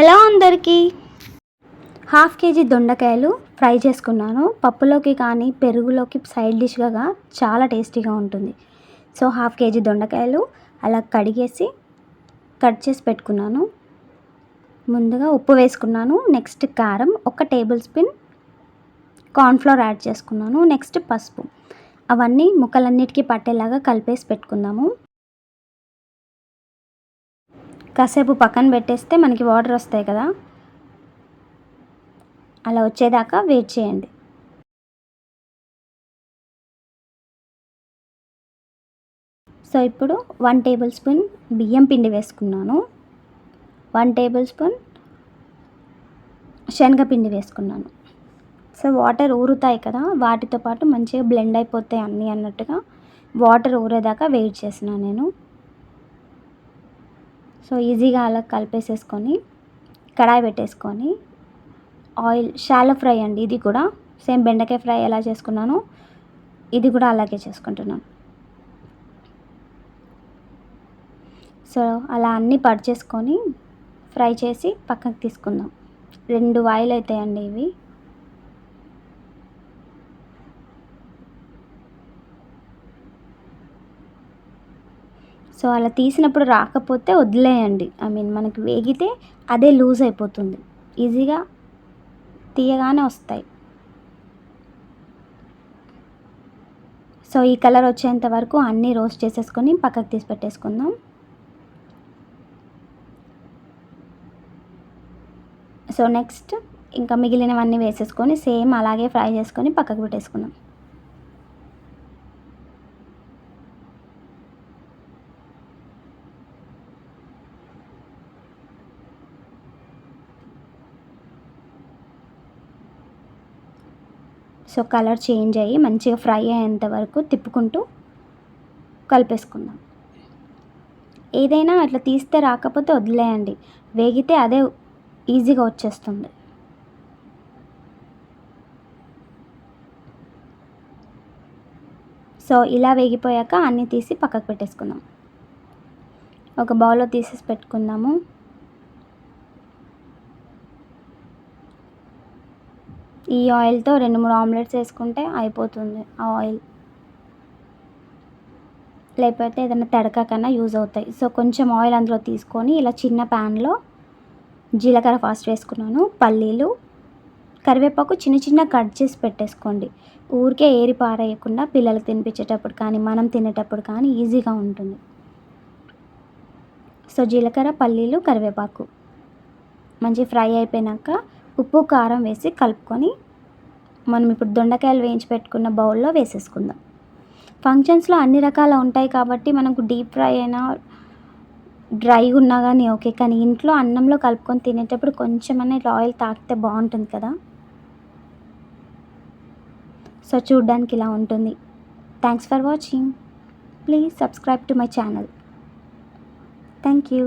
Hello అందరికీ. Half KG దొండకాయలు fry చేసుకున్నాను. పప్పులోకి కానీ పెరుగులోకి సైడ్ డిష్గా చాలా టేస్టీగా ఉంటుంది. సో హాఫ్ కేజీ దొండకాయలు అలా కడిగేసి కట్ చేసి పెట్టుకున్నాను. ముందుగా ఉప్పు వేసుకున్నాను. నెక్స్ట్ కారం, 1 టేబుల్ స్పూన్ కార్న్ఫ్లోర్ యాడ్ చేసుకున్నాను. నెక్స్ట్ పసుపు. అవన్నీ ముక్కలన్నిటికీ పట్టేలాగా కలిపేసి పెట్టుకుందాము. కాసేపు పక్కన పెట్టేస్తే మనకి వాటర్ వస్తాయి కదా, అలా వచ్చేదాకా వెయిట్ చేయండి. సో ఇప్పుడు 1 టేబుల్ స్పూన్ బియ్యం పిండి వేసుకున్నాను. 1 టేబుల్ స్పూన్ శనగపిండి వేసుకున్నాను. సో వాటర్ ఊరుతాయి కదా, వాటితో పాటు మంచిగా బ్లెండ్ అయిపోతాయి అన్నీ అన్నట్టుగా వాటర్ ఊరేదాకా వెయిట్ చేసిన నేను. సో ఈజీగా అలా కలిపేసేసుకొని కడాయి పెట్టేసుకొని ఆయిల్, షాలో ఫ్రై అండి ఇది కూడా. సేమ్ బెండకాయ ఫ్రై ఎలా చేసుకున్నానో ఇది కూడా అలాగే చేసుకుంటున్నాను. సో అలా అన్నీ చేసుకొని ఫ్రై చేసి పక్కకు తీసుకుందాం. 2 వాయిలు అవుతాయండి ఇవి. సో అలా తీసినప్పుడు రాకపోతే వదిలేయండి. మనకి వేగితే అదే లూజ్ అయిపోతుంది, ఈజీగా తీయగానే వస్తాయి. సో ఈ కలర్ వచ్చేంత వరకు అన్నీ రోస్ట్ చేసేసుకొని పక్కకు తీసి పెట్టేసుకుందాం. సో నెక్స్ట్ ఇంకా మిగిలినవన్నీ వేసేసుకొని సేమ్ అలాగే ఫ్రై చేసుకొని పక్కకు పెట్టేసుకుందాం. సో కలర్ చేంజ్ అయ్యి మంచిగా ఫ్రై అయ్యేంత వరకు తిప్పుకుంటూ కలిపేసుకుందాం. ఏదైనా అట్లా తీస్తే రాకపోతే వదిలేయండి, వేగితే అదే ఈజీగా వచ్చేస్తుంది. సో ఇలా వేగిపోయాక అన్నీ తీసి పక్కకు పెట్టేసుకుందాం. ఒక బౌల్లో తీసేసి పెట్టుకుందాము. ఈ ఆయిల్తో 2-3 ఆమ్లెట్స్ వేసుకుంటే అయిపోతుంది ఆ ఆయిల్. లేకపోతే ఏదైనా తడక కన్నా యూజ్ అవుతాయి. సో కొంచెం ఆయిల్ అందులో తీసుకొని ఇలా చిన్న ప్యాన్లో జీలకర్ర ఫస్ట్ వేసుకున్నాను. పల్లీలు, కరివేపాకు చిన్న కట్ చేసి పెట్టేసుకోండి. ఊరికే ఏరి పారేయకుండా పిల్లలకు తినిపించేటప్పుడు కానీ మనం తినేటప్పుడు కానీ ఈజీగా ఉంటుంది. సో జీలకర్ర, పల్లీలు, కరివేపాకు మంచి ఫ్రై అయిపోయాక ఉప్పు, కారం వేసి కలుపుకొని మనం ఇప్పుడు దొండకాయలు వేయించి పెట్టుకున్న బౌల్లో వేసేసుకుందాం. ఫంక్షన్స్లో అన్ని రకాల ఉంటాయి కాబట్టి మనకు డీప్ ఫ్రై అయినా డ్రై ఉన్నా కానీ ఓకే, కానీ ఇంట్లో అన్నంలో కలుపుకొని తినేటప్పుడు కొంచెమన్నా ఇట్లా ఆయిల్ తాకితే బాగుంటుంది కదా. సో చూడ్డానికి ఇలా ఉంటుంది. Thanks for watching. Please subscribe to my channel. Thank you.